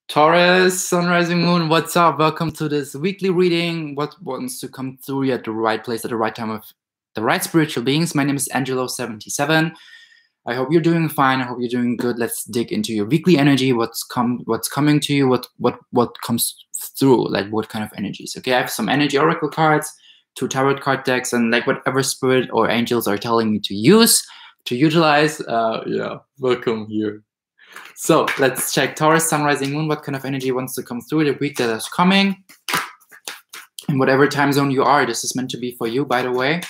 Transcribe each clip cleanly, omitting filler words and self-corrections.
Taurus, Sun, Rising Moon, what's up? Welcome to this weekly reading. What wants to come through you at the right place at the right time with the right spiritual beings? My name is Angelo 77. I hope you're doing fine. I hope you're doing good. Let's dig into your weekly energy. What's coming to you? What comes through? Like what kind of energies? Okay, I have some energy oracle cards, 2 tarot card decks, and like whatever spirit or angels are telling me to use, to utilize. Yeah, welcome here. So let's check Taurus, Sun, Rising, Moon. What kind of energy wants to come through the week that is coming? In whatever time zone you are, this is meant to be for you, by the way.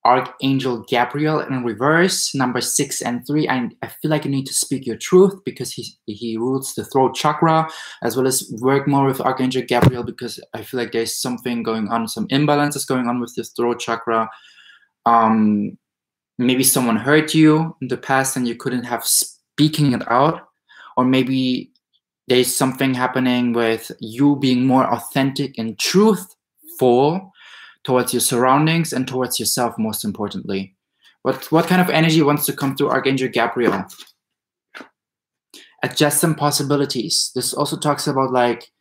Archangel Gabriel in reverse, number 6 and 3. I feel like you need to speak your truth because he rules the throat chakra, as well as work more with Archangel Gabriel because I feel like there's something going on, some imbalances going on with this throat chakra. Maybe someone hurt you in the past and you couldn't have speaking it out, or maybe there's something happening with you being more authentic and truthful towards your surroundings and towards yourself, most importantly. What kind of energy wants to come through Archangel Gabriel? Adjust some possibilities. This also talks about like,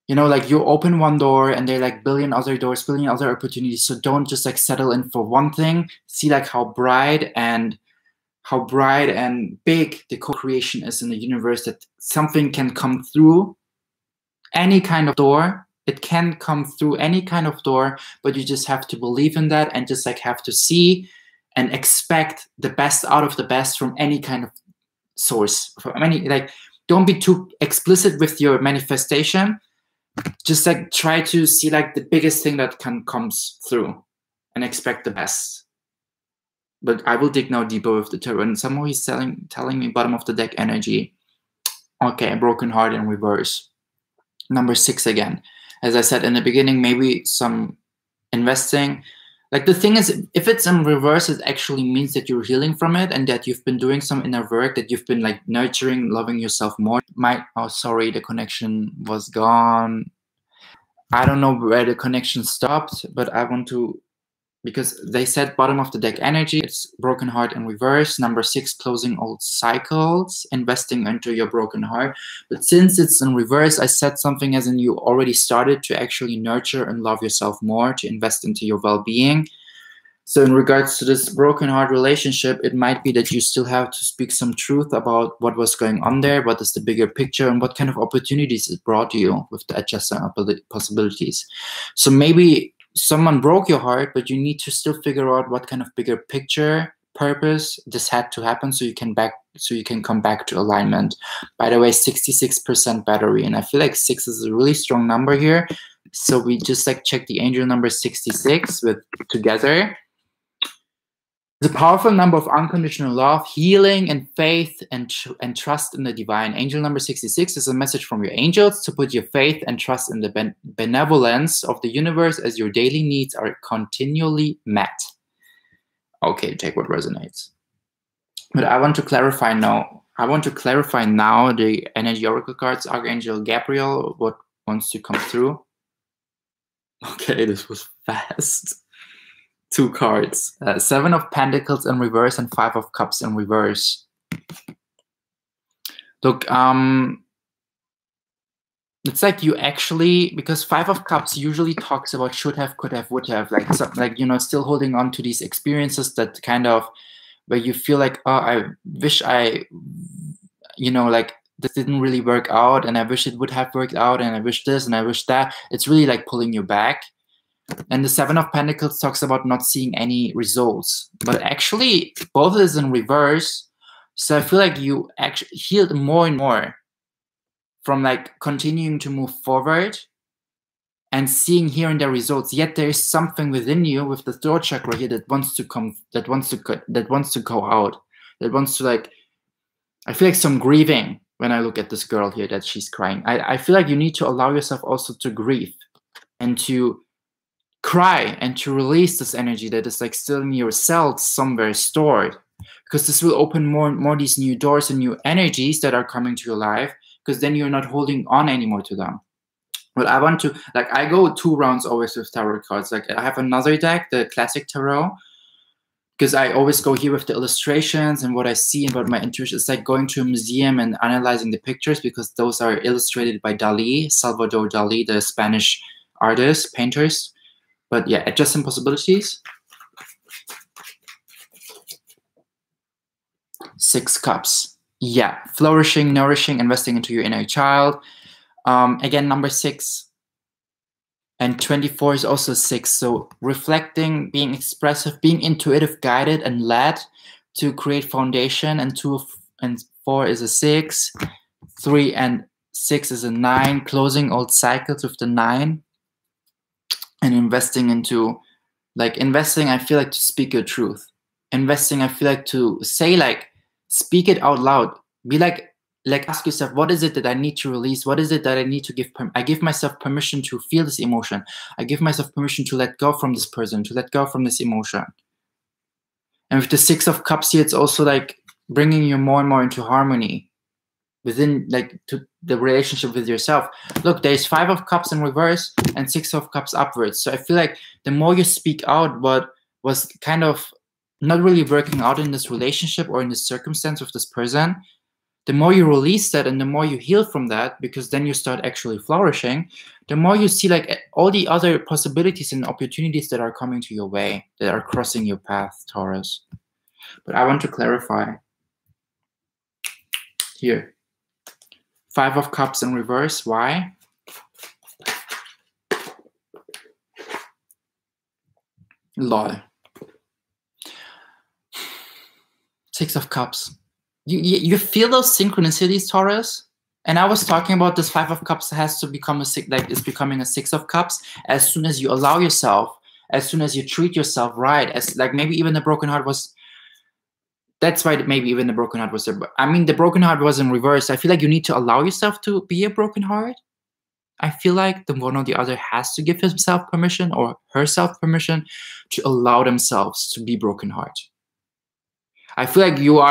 you know, like you open one door and there are like billion other doors, billion other opportunities. So don't just like settle in for one thing. See like how bright and big the co-creation is in the universe, that something can come through any kind of door. It can come through any kind of door, but you just have to believe in that and just like have to see and expect the best out of the best from any kind of source. From any, like, don't be too explicit with your manifestation. Just like try to see like the biggest thing that comes through and expect the best. But I will dig now deeper with the tarot. And somehow he's telling me bottom of the deck energy. Okay, broken heart in reverse. Number 6 again. As I said in the beginning, maybe some investing. Like the thing is, if it's in reverse, it actually means that you're healing from it and that you've been doing some inner work, that you've been like nurturing, loving yourself more. Oh, sorry, the connection was gone. I don't know where the connection stopped, but I want to, because they said bottom of the deck energy, it's broken heart in reverse. Number 6, closing old cycles, investing into your broken heart. But since it's in reverse, I said something as in you already started to actually nurture and love yourself more, to invest into your well-being. So in regards to this broken heart relationship, it might be that you still have to speak some truth about what was going on there, what is the bigger picture, and what kind of opportunities it brought you with the adjustment possibilities. So maybe someone broke your heart, but you need to still figure out what kind of bigger picture purpose this had to happen so you can come back to alignment. By the way, 66% battery, and I feel like 6 is a really strong number here. So we just like check the angel number 66 with together. It's a powerful number of unconditional love, healing, and faith and trust in the divine. Angel number 66 is a message from your angels to put your faith and trust in the benevolence of the universe as your daily needs are continually met. Okay, take what resonates. But I want to clarify now. The energy oracle cards, Archangel Gabriel, what wants to come through. Okay, this was fast. 2 cards, 7 of Pentacles in reverse and 5 of Cups in reverse. Look, it's like you actually, because 5 of Cups usually talks about should have, could have, would have, like you know, still holding on to these experiences that kind of, where you feel like, oh, I wish you know, like this didn't really work out, and I wish it would have worked out, and I wish this, and I wish that. It's really like pulling you back. And the 7 of Pentacles talks about not seeing any results. But actually, both is in reverse. So I feel like you actually healed more and more from like continuing to move forward and seeing here and there results. Yet there is something within you with the throat chakra here that wants to come, that wants to go out, that wants to like, I feel like some grieving when I look at this girl here that she's crying. I feel like you need to allow yourself also to grieve and to cry and to release this energy that is like still in your cells somewhere stored, because this will open more and more these new doors and new energies that are coming to your life, because then you're not holding on anymore to them. But I want to, like, I go 2 rounds always with tarot cards. Like I have another deck, the classic tarot, because I always go here with the illustrations and what I see and what my intuition is, like going to a museum and analyzing the pictures, because those are illustrated by Dali, Salvador Dali, the Spanish artist, painters. But yeah, adjacent possibilities. 6 cups. Yeah, flourishing, nourishing, investing into your inner child. Again, number 6. And 24 is also 6. So reflecting, being expressive, being intuitive, guided, and led to create foundation. And 2 and 4 is a 6. 3 and 6 is a 9. Closing old cycles with the 9. And investing into, like, investing, I feel like to speak your truth. Investing, I feel like to say, like, speak it out loud. Be like ask yourself, what is it that I need to release? What is it that I need to give? I give myself permission to feel this emotion. I give myself permission to let go from this person, to let go from this emotion. And with the 6 of Cups here, it's also like bringing you more and more into harmony within, like, to the relationship with yourself. Look, there's 5 of Cups in reverse and 6 of Cups upwards. So I feel like the more you speak out what was kind of not really working out in this relationship or in this circumstance with this person, the more you release that and the more you heal from that, because then you start actually flourishing, the more you see like all the other possibilities and opportunities that are coming to your way, that are crossing your path, Taurus. But I want to clarify here. 5 of Cups in reverse. Why? Lol. 6 of Cups. You feel those synchronicities, Taurus? And I was talking about this 5 of Cups has to become a 6, like it's becoming a 6 of Cups as soon as you allow yourself, as soon as you treat yourself right, as like maybe even the broken heart was, that's why maybe even the broken heart was there. I mean, the broken heart was in reverse. I feel like you need to allow yourself to be a broken heart. I feel like the one or the other has to give himself permission or herself permission to allow themselves to be broken heart. I feel like you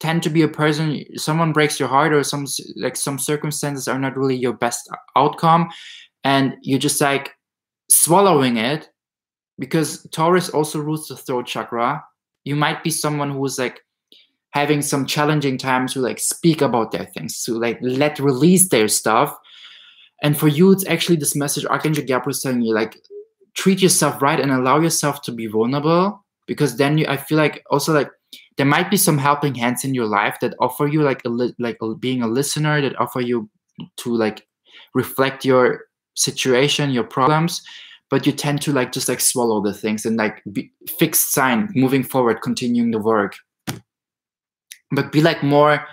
tend to be a person, someone breaks your heart or some circumstances are not really your best outcome, and you're just like swallowing it, because Taurus also rules the throat chakra. You might be someone who is like having some challenging times to like speak about their things, to like release their stuff. And for you, it's actually this message Archangel Gabriel is telling you, like, treat yourself right and allow yourself to be vulnerable, because then I feel like also like there might be some helping hands in your life that offer you being a listener, that offer you to like reflect your situation, your problems, but you tend to like just like swallow the things and like be fixed sign, moving forward, continuing the work. But be like more,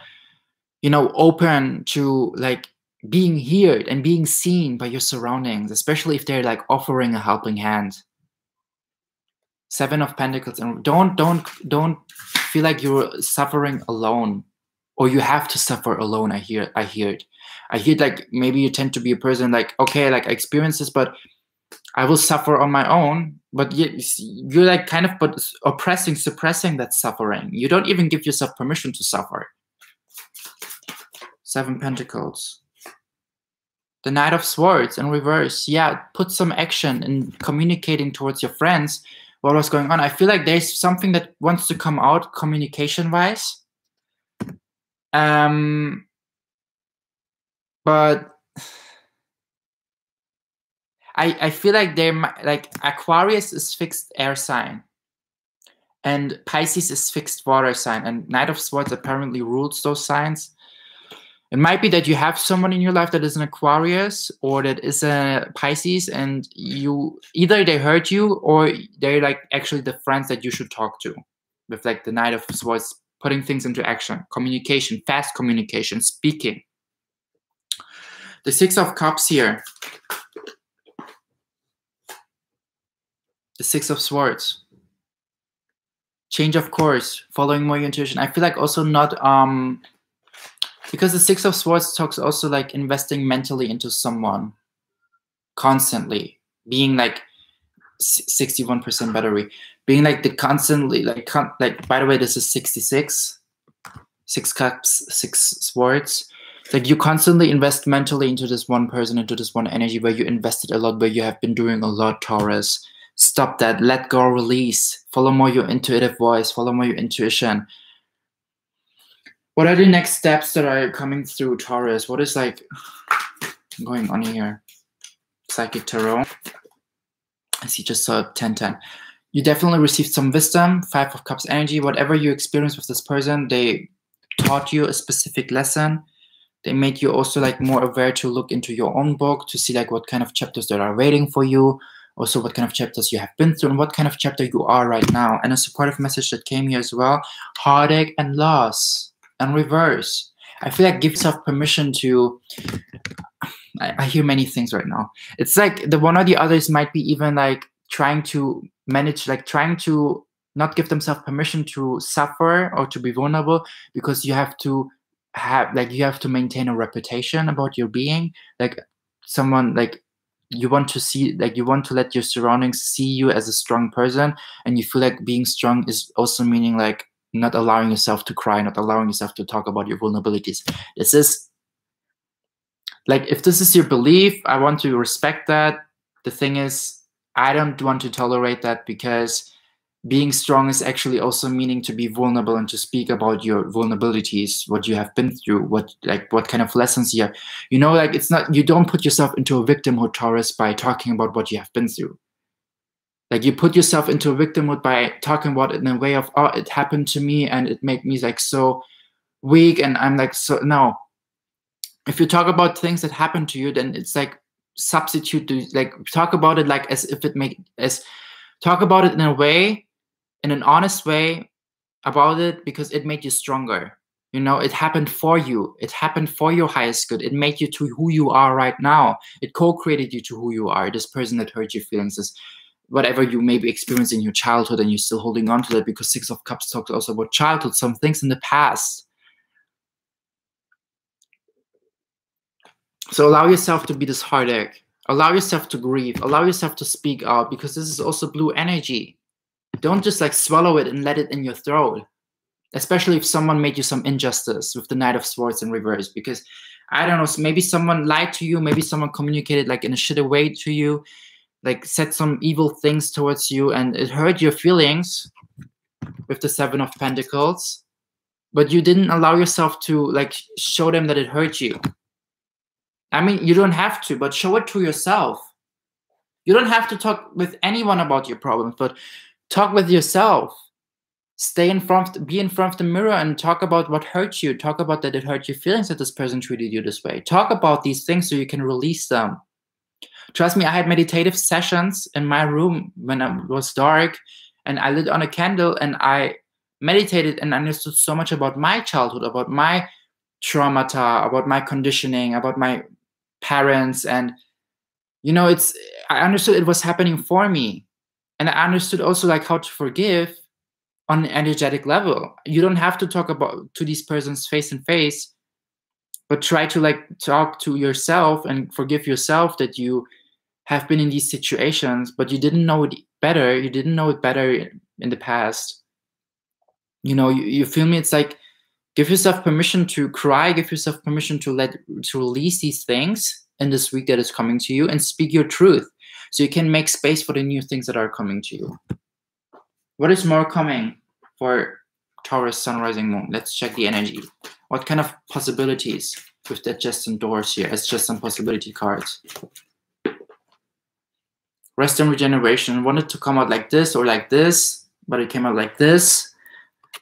open to like being heard and being seen by your surroundings, especially if they're like offering a helping hand. 7 of Pentacles, and don't feel like you're suffering alone, or you have to suffer alone. I hear like maybe you tend to be a person like, okay, like I experience this, but I will suffer on my own. But you're like kind of but suppressing that suffering. You don't even give yourself permission to suffer. 7 Pentacles. The Knight of Swords in reverse. Yeah, put some action in communicating towards your friends what was going on. I feel like there's something that wants to come out communication-wise. But I feel like Aquarius is fixed air sign, and Pisces is fixed water sign, and Knight of Swords apparently rules those signs. It might be that you have someone in your life that is an Aquarius or that is a Pisces, and either they hurt you or they're like actually the friends that you should talk to, with like the Knight of Swords, putting things into action, communication, fast communication, speaking. The 6 of Cups here. The 6 of Swords. Change of course, following more your intuition. I feel like also not because the 6 of Swords talks also like investing mentally into someone constantly, being like 61% battery, being like the constantly like by the way, this is 66, 6 Cups, 6 Swords. Like you constantly invest mentally into this one person, into this one energy, where you invested a lot, where you have been doing a lot, Taurus. Stop that. Let go, release. Follow more your intuitive voice. Follow more your intuition. What are the next steps that are coming through, Taurus? What is like going on here? Psychic Tarot. I see, just saw 10-10. You definitely received some wisdom. 5 of Cups energy. Whatever you experienced with this person, they taught you a specific lesson. They made you also like more aware to look into your own book, to see like what kind of chapters that are waiting for you. Also what kind of chapters you have been through and what kind of chapter you are right now. And a supportive message that came here as well. Heartache and loss and reverse. I feel like give yourself permission to... I hear many things right now. It's like the one or the others might be even like trying to manage, like trying to not give themselves permission to suffer or to be vulnerable, because you have to maintain a reputation about your being. Like someone, like you want to see, like you want to let your surroundings see you as a strong person, and you feel like being strong is also meaning like not allowing yourself to cry, not allowing yourself to talk about your vulnerabilities. This is like, if this is your belief, I want to respect that. The thing is, I don't want to tolerate that, because being strong is actually also meaning to be vulnerable and to speak about your vulnerabilities, what you have been through, what kind of lessons you have. You know, like it's not, you don't put yourself into a victimhood, Taurus, by talking about what you have been through. Like you put yourself into a victimhood by talking about it in a way of, oh, it happened to me and it made me like so weak and I'm like, so no. If you talk about things that happen to you, then it's like substitute to like talk about it like as if it talk about it in a way, in an honest way about it, because it made you stronger. You know, it happened for you. It happened for your highest good. It made you to who you are right now. It co-created you to who you are. This person that hurt your feelings, is whatever you maybe experienced in your childhood and you're still holding on to that, because 6 of Cups talks also about childhood, some things in the past. So allow yourself to be this heartache. Allow yourself to grieve. Allow yourself to speak out, because this is also blue energy. Don't just like swallow it and let it in your throat. Especially if someone made you some injustice with the Knight of Swords in reverse. Because, I don't know, maybe someone lied to you. Maybe someone communicated like in a shitty way to you. Like said some evil things towards you. And it hurt your feelings with the 7 of Pentacles. But you didn't allow yourself to like show them that it hurt you. I mean, you don't have to, but show it to yourself. You don't have to talk with anyone about your problems, but talk with yourself. Be in front of the mirror and talk about what hurt you. Talk about that it hurt your feelings that this person treated you this way. Talk about these things so you can release them. Trust me, I had meditative sessions in my room when it was dark, and I lit on a candle and I meditated and understood so much about my childhood, about my traumata, about my conditioning, about my parents. And you know, I understood it was happening for me, and I understood also like how to forgive on an energetic level. You don't have to talk about to these persons face in face, but try to like talk to yourself and forgive yourself that you have been in these situations, but you didn't know it better. You didn't know it better in the past. You know, you feel me? It's like, give yourself permission to cry, give yourself permission to release these things in this week that is coming to you, and speak your truth so you can make space for the new things that are coming to you. What is more coming for Taurus, Sun, Rising, Moon? Let's check the energy. What kind of possibilities with that just and doors here as just some possibility cards? Rest and regeneration. Wanted to come out like this or like this, but it came out like this.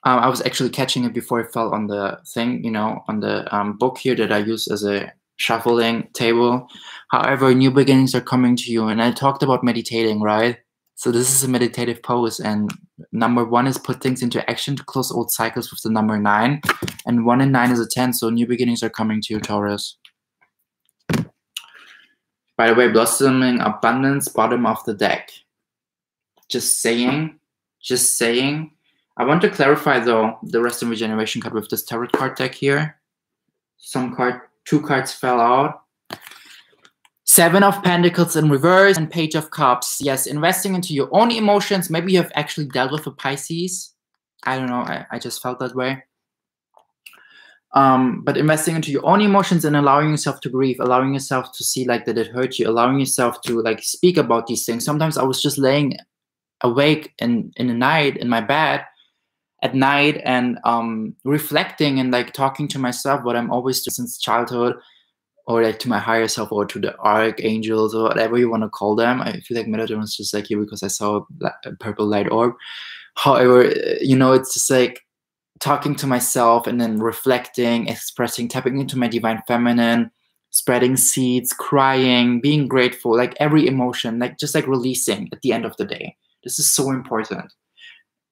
I was actually catching it before it fell on the thing, you know, on the book here that I use as a shuffling table. However, new beginnings are coming to you. And I talked about meditating, right? So this is a meditative pose. And number 1 is put things into action to close old cycles with the number 9. And 1 and 9 is a 10. So new beginnings are coming to you, Taurus. By the way, blossoming abundance, bottom of the deck. Just saying. I want to clarify though the rest and regeneration card with this tarot card deck here. 2 cards fell out. 7 of Pentacles in reverse and Page of Cups. Yes, investing into your own emotions. Maybe you have actually dealt with a Pisces. I don't know. I just felt that way. But investing into your own emotions and allowing yourself to grieve, allowing yourself to see like that it hurt you, allowing yourself to like speak about these things. Sometimes I was just laying awake in the night in my bed at night and reflecting and like talking to myself, what I'm always doing since childhood, or like to my higher self, or to the archangels, or whatever you want to call them. I feel like Metatron was just like here because I saw a purple light orb. However, you know, it's just like talking to myself and then reflecting, expressing, tapping into my divine feminine, spreading seeds, crying, being grateful, like every emotion, like just like releasing at the end of the day. This is so important.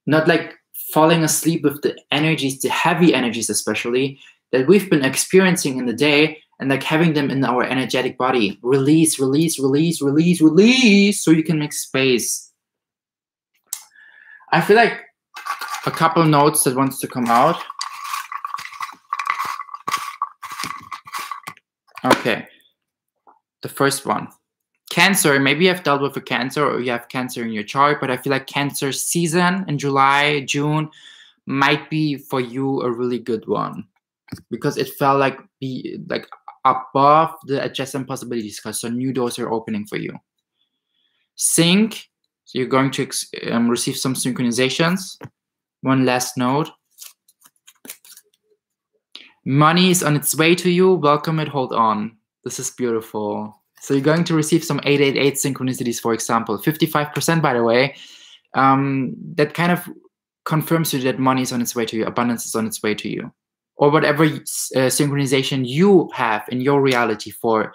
Not like falling asleep with the energies, the heavy energies especially, that we've been experiencing in the day, and like having them in our energetic body. Release, release, release, release, release, so you can make space. I feel like a couple notes that wants to come out. Okay, the first one. Cancer, maybe you have dealt with a Cancer, or you have Cancer in your chart, but I feel like Cancer season in July, June might be for you a really good one, because it felt like above the adjacent possibilities, because so new doors are opening for you. Sync, so you're going to receive some synchronizations. One last note. Money is on its way to you. Welcome it, hold on. This is beautiful. So you're going to receive some 888 synchronicities, for example. 55%, by the way. That kind of confirms to you that money is on its way to you. Abundance is on its way to you. Or whatever synchronization you have in your reality for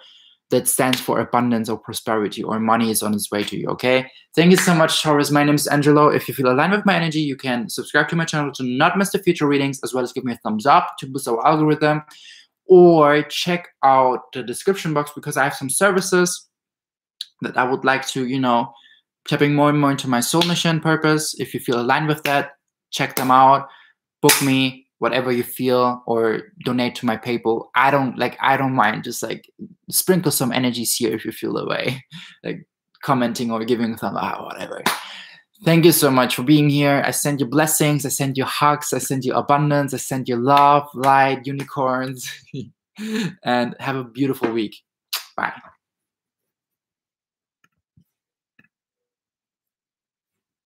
that stands for abundance or prosperity, or money is on its way to you, okay? Thank you so much, Taurus. My name is Angelo. If you feel aligned with my energy, you can subscribe to my channel to not miss the future readings, as well as give me a thumbs up to boost our algorithm, or check out the description box, because I have some services that I would like to, you know, tapping more and more into my soul mission purpose. If you feel aligned with that, check them out, book me, whatever you feel, or donate to my PayPal. I don't mind. Just like sprinkle some energies here if you feel the way, like commenting or giving a thumb up, whatever. Thank you so much for being here. I send you blessings. I send you hugs. I send you abundance. I send you love, light, unicorns, and have a beautiful week. Bye.